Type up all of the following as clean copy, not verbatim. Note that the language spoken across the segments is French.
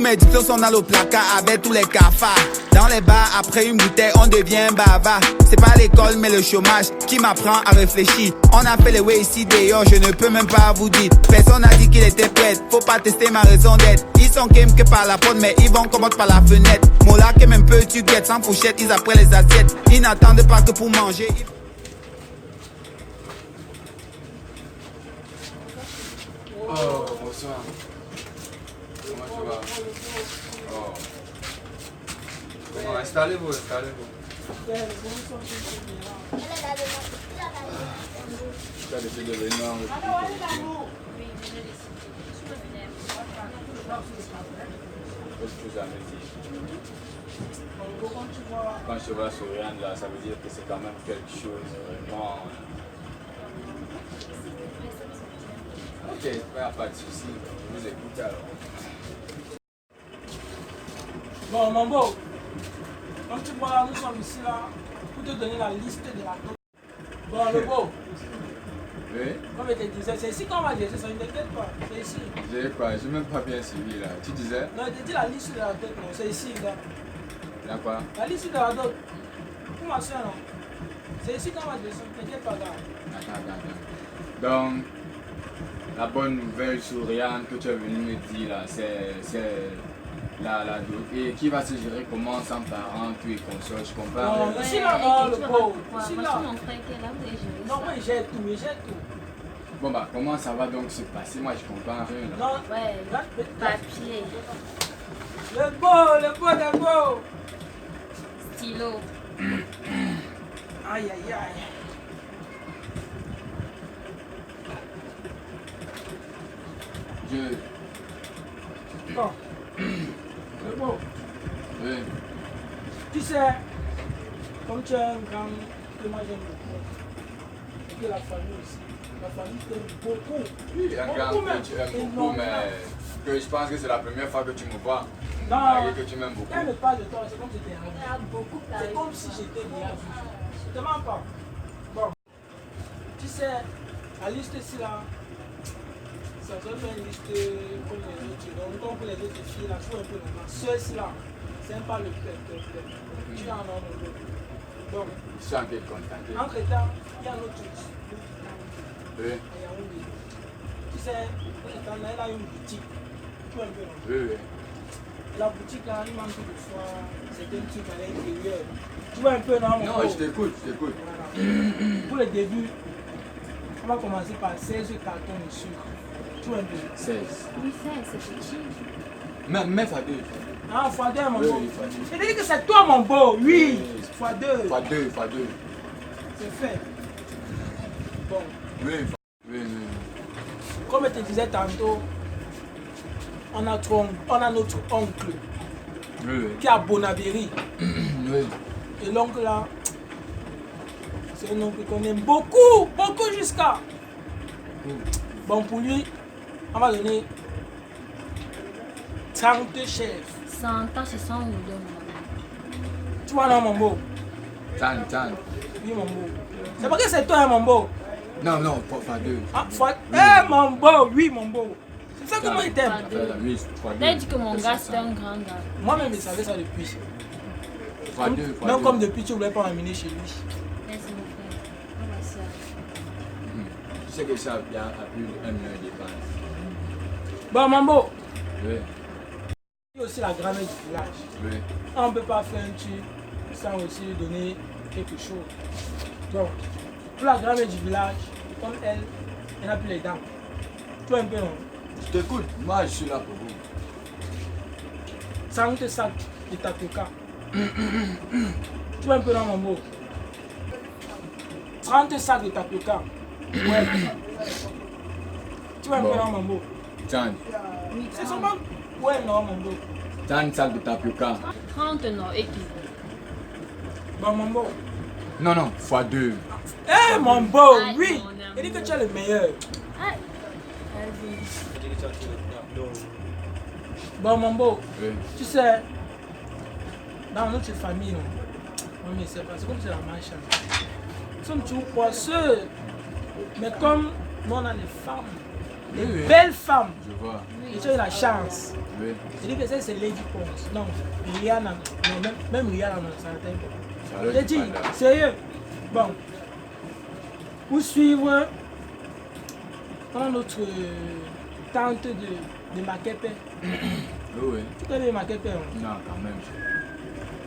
mes diplômes sont dans le placard avec tous les cafards. Dans les bars, après une bouteille, on devient bavard. C'est pas l'école, mais le chômage qui m'apprend à réfléchir. On a fait les way ici d'ailleurs, je ne peux même pas vous dire. Personne n'a dit qu'il était prêt, faut pas tester ma raison d'être. Ils sont game que par la porte, mais ils vont combattre par la fenêtre. Mola que même peu tu guettes, sans fourchette, ils apprennent les assiettes. Ils n'attendent pas que pour manger. Oh, bonsoir. Comment tu vas? Oh. Bon, installez-vous, installez-vous. Je t'ai laissé de venir en Quand je vois souriant là, ça veut dire que c'est quand même quelque chose vraiment. Ok, il n'y a pas de souci, je vous écoute alors. Bon, Mambo, comme tu vois là, nous sommes ici là pour te donner la liste de la dot. Bon, le beau, Oui? comme je te disais, c'est ici qu'on va dire, ça ne t'inquiète pas, c'est ici. J'ai quoi? J'ai même pas bien suivi là. Tu disais? Non, je te dis la liste de la dot, non, c'est ici là. Il y a quoi? La liste de la dot, pour ma soeur, non. C'est ici qu'on va dire, ça ne t'inquiète pas là. Attends. Donc, la bonne nouvelle souriante que tu es venu me dire là, c'est la dot. Et qui va se gérer comment sans parents, tout et consort, je comprends. Non, ici là, non, le beau, ici là. Mon frère qui est là, vous avez géré Non, ça. moi j'ai tout, mais j'ai tout. Bon bah, comment ça va donc se passer? Moi, je comprends rien là. Non, Ouais, là, papier, le beau d'abord. stylo. Aïe, aïe, aïe. Bon, le beau. Oui. Tu sais, comme tu es un grand, que moi j'aime beaucoup, et que la famille aussi, la famille t'aime beaucoup. Oui, un grand Beaucoup même. que tu aimes beaucoup, Énormément. mais que je pense que c'est la première fois que tu me vois. Non, Malgré que tu m'aimes beaucoup. elle me parle de toi, c'est comme si j'étais Il y un a beaucoup C'est comme si j'étais déjà vu. Je te mens pas. Bon, tu sais, la liste ici là, ça doit faire une liste comme les autres. Donc, comme pour les autres filles là, faut un peu normal. Ceux-ci là, c'est pas le peuple. Tu en as un autre. Donc, Je suis en train de contacter. entre-temps, il y a un autre truc. Oui, Il y a un autre. Tu sais, entre-temps, là, elle a une boutique. Tu vois un peu non? oui, oui. La boutique là, il manque de fois, c'est un truc à l'intérieur. Tu vois un peu non? Mon Non, gros? je t'écoute, je t'écoute. Voilà. Pour le début, on va commencer par 16 cartons de sucre. Tu vois un peu? 16. Oui, c'est petit. Même à deux. Ah, fois 2 mon Oui, beau. oui, fois deux. Je te dis que c'est toi mon beau, oui. Oui. Fois 2. Fois deux, fois deux. C'est fait. Bon, Oui, oui, oui. comme je te disais tantôt, on a notre oncle Oui, oui. qui est à Bonabéry. Oui. Et l'oncle là, c'est un oncle qu'on aime beaucoup, beaucoup jusqu'à. Bon, pour lui, on va donner 30 chefs. 100 ans, c'est 100 ou 2. Tu vois, non, mon beau? Tan. Oui, mon beau. C'est parce que c'est toi, hein, mon beau. Non, non, fois deux. Ah, mon beau, oui, mon beau. C'est ça que moi, je t'aime. Oui, fois deux. T'as dit que mon gars, c'était un grand gars. Moi-même, je savais ça depuis. Fois deux, fois Même deux. comme depuis, tu ne voulais pas m'amener chez lui. Merci, mon frère. On va ça. Tu sais que ça vient à plus de 1 million de dépenses. Bon, mon beau, Oui, il y a aussi la grand-mère du village. oui. On ne peut pas faire un truc sans aussi lui donner quelque chose. Donc, pour la grand-mère du village, comme elle n'a plus les dents. Tu vois un peu, non? Je t'écoute, moi je suis là pour vous. 30 sacs de tapioca. Tu vois un peu, non, mon beau? 30 sacs de tapioca. Ouais. Tu vois un peu, Bon. non, mon beau? Tan. C'est seulement. Ouais, non, mon beau. Tan sac de tapioca. 30 non, et qui? Bon, mon beau. Non, non, fois deux. Eh, mon beau, Aïe, oui. mon amour. Il dit que tu es le meilleur. Ah, vas-y. Bon, mon beau, Oui. tu sais, dans notre famille, non, mais c'est parce que comme c'est la manche, nous sommes toujours poisseux. Mais comme nous, on a les femmes, des Oui. belles femmes. Je vois. Et tu as eu la chance. Oui. Je dis que ça, c'est Lady Pons. Non, Rihanna. Non, même Rihanna, non, ça n'atteint pas. Charlotte J'ai dit, Ipanda. sérieux. Bon. Pour suivre, on a notre tante de Makepe. Oui, oui. Tu connais Makepe, hein? Non, quand même.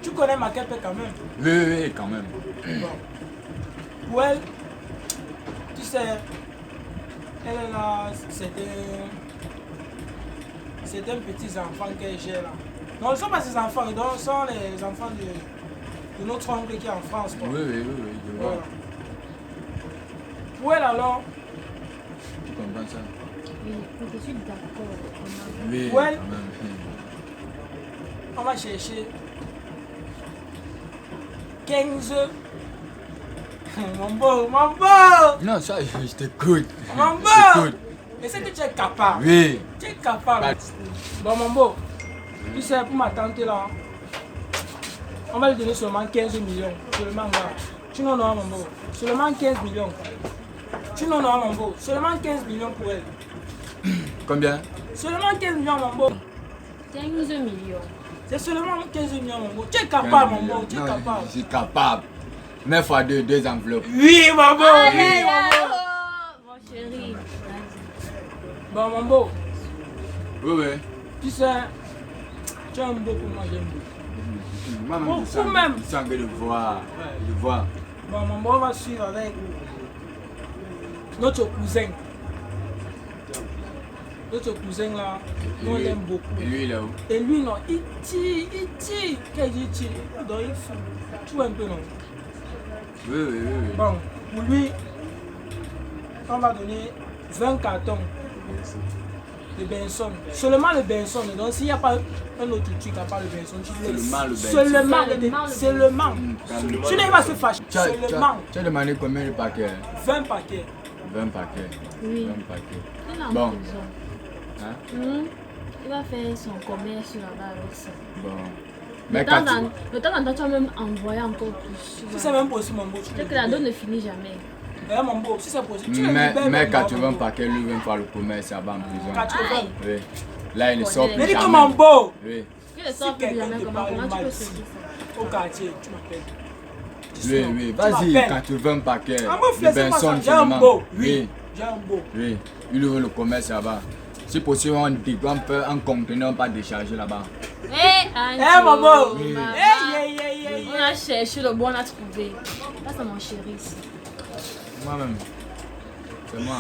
Tu connais Makepe quand même. Oui, oui, oui, quand même. Bon. Pour elle, tu sais, elle a certains petits enfants qu'elle gère là. Non, ce ne sont pas ses enfants, ce sont les enfants de notre oncle qui est en France. Quoi. Oui, oui, oui, oui, je vois. Voilà. Pour elle alors, Tu comprends ça? Oui, je suis d'accord. Oui, Ouais. quand même. on va chercher 15. Mon beau, mon beau, Non, ça, je t'écoute. mon Je beau. t'écoute. Et c'est que tu es capable. Oui. Tu es capable. Bon, mon beau, tu sais, pour ma tante là, on va lui donner seulement 15 millions. Seulement, voilà. Tu n'en auras, mon beau. Seulement 15 millions. Tu n'en auras, mon beau. Seulement 15 millions pour elle. Combien? Seulement 15 millions, mon beau. 15 millions. C'est seulement 15 millions, mon beau. Tu es capable, mon beau. Tu es Non, capable. Je suis capable. 9 fois 2, 2 enveloppes. Oui, mon beau. Oui, Allez, mon beau. oh, mon chéri. Vas-y. Bon, mon beau. Oui, oui. Tu sais, tu es un beau pour moi, j'aime beaucoup. Moi-même, Beaucoup je sens, même. je sens que de voir. De voir. Bon, mon beau, on va suivre avec notre cousin. Notre cousin là, nous on l'aime beaucoup. Et lui, il est où? Et lui, non, il tire. Qu'est-ce qu'il tire? Il doit y faire. Tu vois un peu, non? Oui, oui, oui. oui. Bon, pour lui, on va donner 20 cartons de Benson. Seulement le Benson. Donc, s'il n'y a pas un autre truc à part le Benson, tu le laisses. Seulement le Benson. Seulement. Seulement. Tu n'es pas se fâcher. Seulement Tu as demandé combien de paquets? 20 paquets. 20 paquets. Oui. 20 paquets. Il a en Bon. prison. Hein? Il va faire son commerce là-bas avec ça. Bon. De Mais temps quand tu... en temps, tu vas même envoyer encore plus. Si c'est même possible, mon beau, tu C'est peux que la le dose ne finit jamais. faire. Mon beau, si c'est possible, tu le libères. Mais même, quand mon tu beau. veux un paquet, lui veut faire le commerce, ça va en prison. Quand tu veux. Aïe. Oui. Là, il ne sort plus Mais dis que jamais. mon beau, Oui. Tu le sors plus quelqu'un jamais. te Comment parle tu mal peux ici. sortir ça? au quartier, tu m'appelles. Tu Oui, sais, oui. tu Vas-y, m'appelles. quand tu veux un paquet. Ah, mon frère, de c'est pas ça. Benson J'ai un seulement. beau. Oui. Oui, j'ai un beau. Oui. Il ouvre le commerce là-bas. Si possible, on peut un conteneur pas décharger là-bas. Eh, mon beau. Oui. On a cherché le bon, on a trouvé. Ça, c'est mon chéri ici. Moi-même. C'est moi.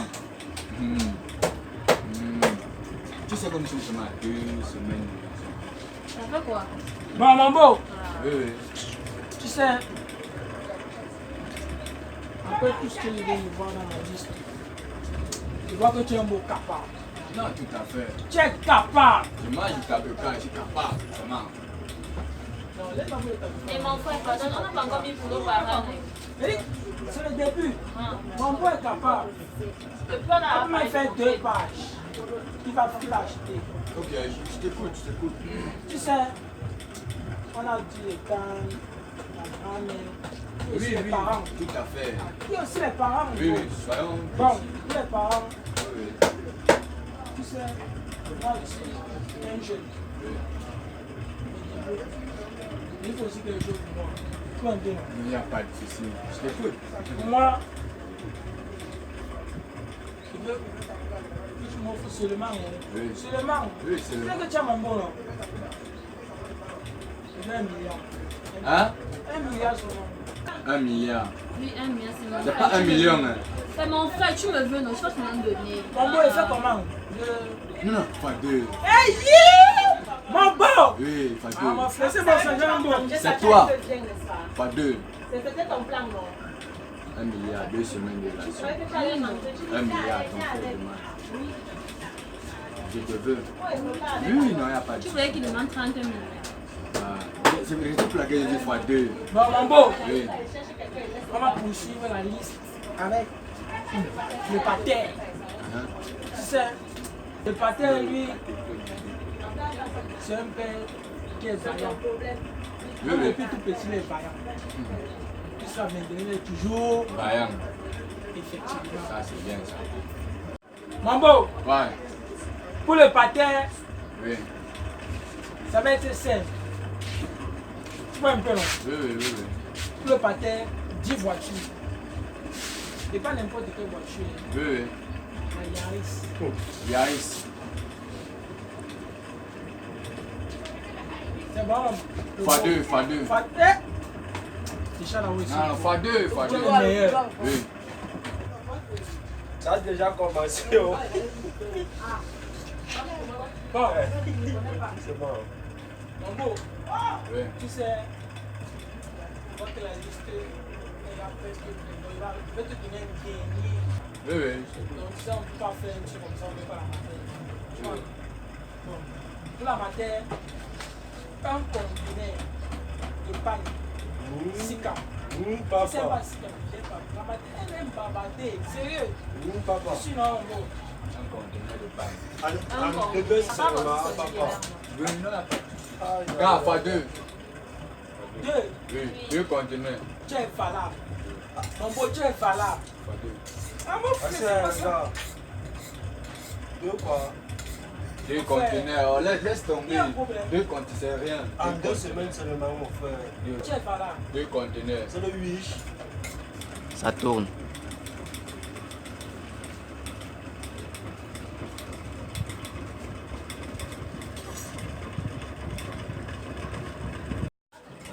Tu sais comme si c'est ma 2 semaines. Ça fait quoi? Bon, mon beau, Oui, oui. tu sais, après tout ce que je vais voir dans ma liste, je vois que tu es un beau capable. Non, tout à fait. Tu es capable. Moi, je tape quand je suis capable. Vraiment. Non, laisse pas le Et mon frère, pardon, on n'a pas encore mis pour nos parents. c'est le début. Mon beau est capable. Le plan a Après, il fait 2 pages. Il va tout l'acheter. Ok, je t'écoute, je t'écoute. Tu sais, on a dit les tantes, la grand-mère, et aussi les parents. tout à fait. Il y a aussi les parents. mon Oui, beau. oui, soyons. Bon, les parents, Oui, tu sais, moi aussi, un jeune. Il faut aussi quelque chose pour moi. Tout un peu. il n'y a pas de souci. Je t'écoute. Pour moi, je veux que tu m'offres seulement rien. Oui. Seulement. Oui, Tu sais seulement. que tu as mon bon là. Je veux 1 milliard. Hein? 1 milliard seulement. 1 milliard. Oui, 1 million, c'est mon C'est frère. pas 1 million. Hein. C'est mon frère, tu me veux, non? Je pense que tu m'as donné. Mon beau, il fait comment? Non, non, pas 2. Hey, yeah! Mon beau! Oui, pas Ah, mon 2. frère, c'est bon, c'est un beau. C'est toi. Pas 2. C'était ton plan, non? 1 milliard, 2 semaines de relation. Tu croyais que tu allais manger. 1 milliard, ton frère demande. Je te veux. Oui, non, il n'y a pas de Tu souci. voulais qu'il demande 30 millions. C'est pour laquelle je dis fois 2. Bon, mon beau, Oui. on va poursuivre la liste avec le pater. Tu sais, le pater, lui, c'est un père qui est vaillant. Oui, oui. Depuis tout petit, il est vaillant. Tu sais, maintenant, il est toujours Vaillant. effectivement. Ça, c'est bien ça. Mambo, Ouais. pour le patin, Oui. ça va être simple. Tu vois un peu non? Oui. Pour le patin, 10 voitures. Et pas n'importe quelle voiture. Oui. La Yaris. Yaris. C'est bon. Fa2. Patin. C'est ça là aussi. Non, Fa2. C'est le meilleur. Oui. Ça a déjà commencé. Oh. Bon, C'est bon. Mambo, Oui. tu sais, on voit que la liste est là presque pleine. Donc, il va te donner un dernier. Oui. Donc ça, on ne peut pas faire un truc comme ça, on ne peut pas la matière. Tu vois? Bon, pour la matière, un conteneur de paille, Sika. C'est Papa. pas Sika, j'aime pas. La matière, elle aime babader, sérieux. Papa. Sinon, bon, Un conteneur de pain. Un bébé, c'est papa. Oui, non, la pain. Gars, Fa2. deux, Oui. 2 conteneurs. tu es valable. Mon beau, tu es valable. Fa2. Ah, mon Ah, frère, c'est c'est pas un ça. gars. Deux quoi? 2 conteneurs. Oh, laisse tomber. Il y a un problème. 2 conteneurs, c'est rien. En 2 semaines seulement, mon frère. Tu es valable. 2 conteneurs. C'est le 8. Ça tourne.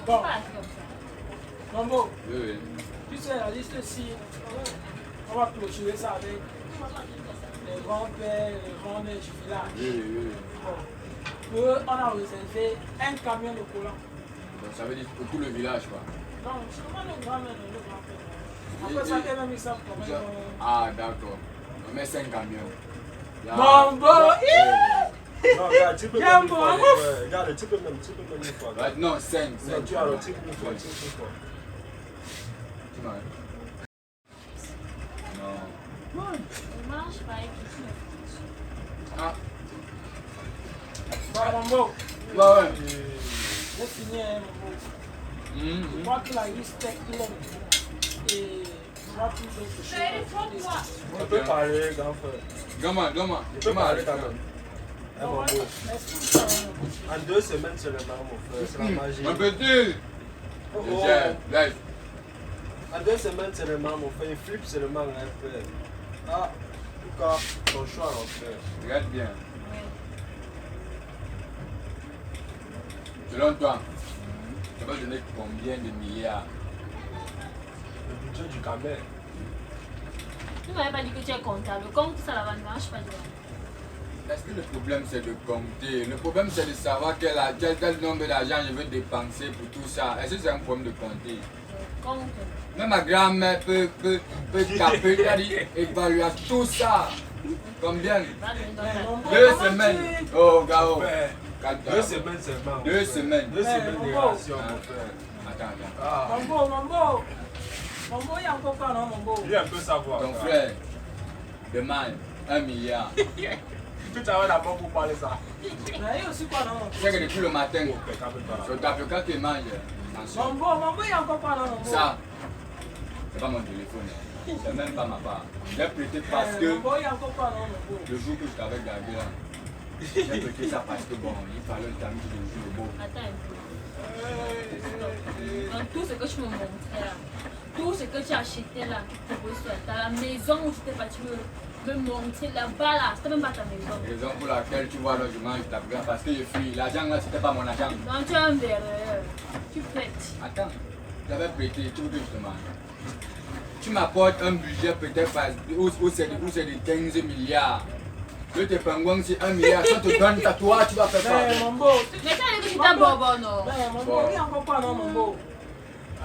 Bon, Pas comme ça. Mambo, Oui. tu sais, la liste ici, on va clôturer ça avec les grands-pères, les grands-mères du village. Oui. Bon, eux, on a réservé un camion de collant. Donc ça veut dire pour tout le village, quoi. Non, c'est comment nos grands-mères, nos grands-pères. Après ça, eux-mêmes, ils savent comment ils vont... Ah, d'accord. On met 5 camions. Mambo, Non, regarde, tu peux Tiens, même une bon. fois. mon frère. Regarde, tu peux même une fois. Ouais, non, 5. Non, tu as le type une fois, type une fois. Non. On marche pas avec Ah, Bon, Mambo, ouais. j'ai fini, hein, Mambo. Je Mhm. crois que la liste est claire. Et je vois plus d'autres choses. On peut parler, grand frère. Gamin. Tu peux parler quand même. Hein, mon beau. Merci, hein. En 2 semaines seulement, mon frère. C'est la magie. Un petit. Oh, Je oh. gère. Laisse. En 2 semaines seulement, mon frère. Il flippe seulement, hein, frère. Ah, en tout cas, ton choix, mon frère. Regarde bien. Selon toi, ça va donner combien de milliards? Le budget du camel. Tu ne m'avais pas dit que tu es comptable. Comme ça là-bas ne marche pas. Est-ce que le problème c'est de compter? Le problème c'est de savoir quel nombre d'argent je veux dépenser pour tout ça. Est-ce que c'est un problème de compter? Compte. Même ma grand-mère peut taper, elle dit évaluation, tout ça. Combien? Va donner dans Mais ta- Mambo, 2 comment semaines. tu- Oh, Gao. Frère, Calme-toi. 2 semaines seulement. mon 2 frère. semaines. 2 semaines de Mambo. relation, mon frère. Attends. Ah, Mambo. Mambo, il y a encore pas, non, Mambo? lui un peu savoir. Ton frère demande 1 milliard. Tout à l'heure d'abord pour parler ça. Mais il y a aussi quoi, non? Tu sais que depuis le matin, Oh, frère, calme-toi. c'est Africain qui mange. Attention. Mambo, il y a encore pas, non, Mambo? Ça, c'est pas mon téléphone. C'est même pas ma part. J'ai prêté parce que Mambo, il y a encore pas, non, Mambo? le jour que je t'avais gardé là, j'ai prêté ça parce que bon, il fallait le temps que je joue au beau. Attends un peu. Dans tout ce que tu me montrais là, tout ce que tu as acheté là, qui te propose dans la maison où tu t'es pas, tu me montrer là-bas là, c'était même pas ta maison. Raison pour laquelle tu vois là, je mange ta bière parce que je fuis. L'argent là, c'était pas mon argent. Donc tu es un verreur, tu prêtes. Attends, j'avais prêté, tu veux que je te mange. Tu m'apportes un budget peut-être où c'est de 15 milliards. Je te pingouin c'est 1 milliard. Si on te donne à toi, tu vas faire Mais quoi? Mambo, Mais ça veut dire que tu t'as bonbon non? mais Mambo, il y a encore pas, non, Mambo?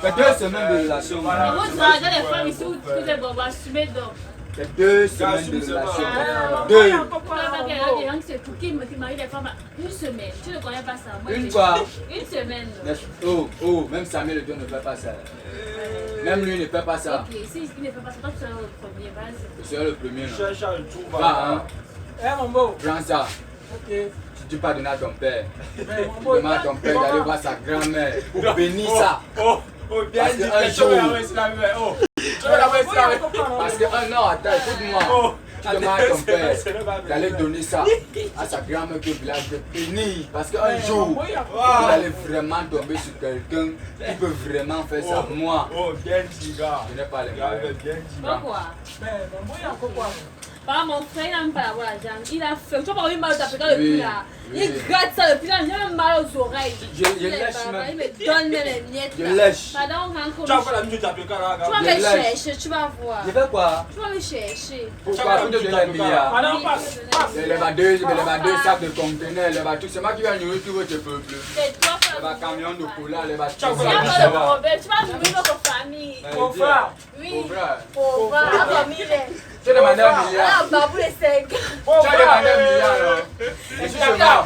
Ça fait 2 semaines de relation. Voilà. Moi, tu vas regarder les femmes ici où tu fais bonbon, assumé donc. C'est 2 semaines de assume relation. seulement. Mambo, il y a 2. encore Pour pas, la non, fois qu'il y a Mambo? des gens qui se foutent, qui marient des femmes une semaine. Tu ne connais pas ça. Moi, Une je- fois. Une semaine. Oh, même Samuel Le Don ne fait pas ça. Même lui ne fait pas ça. Ok, si il ne fait pas ça, toi tu seras le premier, vas-y. Je serai le premier. Non? Cherche le tour, Va, hein. Mambo, Prends ça. ok. Tu dis pas donner à ton père. Mais Mambo, Demande à ton père d'aller voir sa grand-mère pour bénir ça. Oh, bien Parce dit, que un tu veux la jour- voir ici, la mère. Oh, tu veux Mais la voir Mambo, ici, il y a la encore pas, non, Parce que un an, attends, écoute-moi. Oh, Tu demandes à ton père d'aller donner ça à sa grand-mère qui est village de béni. Parce qu'un jour, il allait vraiment tomber sur quelqu'un qui peut vraiment faire ça. Moi, Oh, Genji, gars. je n'ai pas les Regarde, moyens. Genji, gars. Pourquoi? Mais bon, il y a encore quoi? Par mon frère, il n'a même pas la voix la jambe. Il a fait. Tu vois, pas eu mal au tapis depuis là. Oui. Il gratte ça depuis là. J'ai même mal aux oreilles. Je lèche Il même. me donne même les miettes. Je là. lèche. Pardon, encore. Tu as fait la minute à Pékin, là, Tu vas gars. me Je lèche. chercher, tu vas voir. Je fais quoi? Tu vas me chercher. Pourquoi pour te donner un milliard? Madame, passe, passe. Les deux sacs de conteneurs, les bateaux, c'est moi qui vais nourrir tout votre peuple. C'est toi, Les frère. camions de cola, les bateaux. Il n'y a pas de problème. Tu vas nourrir notre famille. Mon frère. Oui. frère. Pauvre. La famille. Tu as demandé un milliard. Ah, babou les 5 ans. Mon Tu as demandé frère. un milliard, là. Je suis chez moi.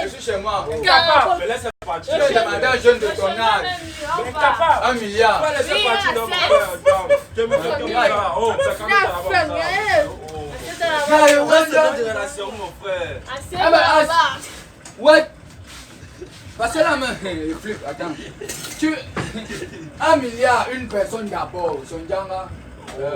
Je suis chez moi. Mais laisse partir. Tu as demandé à un jeune de ton âge. Mais capable. 1 milliard. Pas laisser Oui, partir dans mon la frère. attends. Je me fais comme ça. Oh, ça commence à la frère, base. regarde. Oh. Ouais, Reste dans une relation, mon frère. Ah bah, what? Parce que là, flip, attends. 1 milliard, une personne d'abord. Son gars,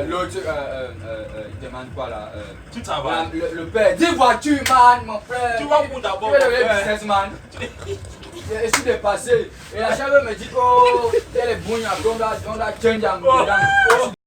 l'autre, il demande quoi là? Tout ça va. Le père, dis voiture, man, mon frère. Tu vas où d'abord, Tu vas mon devenir frère? businessman. Je suis dépassé. Et la chèvre me dit, oh, elle est bonne, on doit change un peu.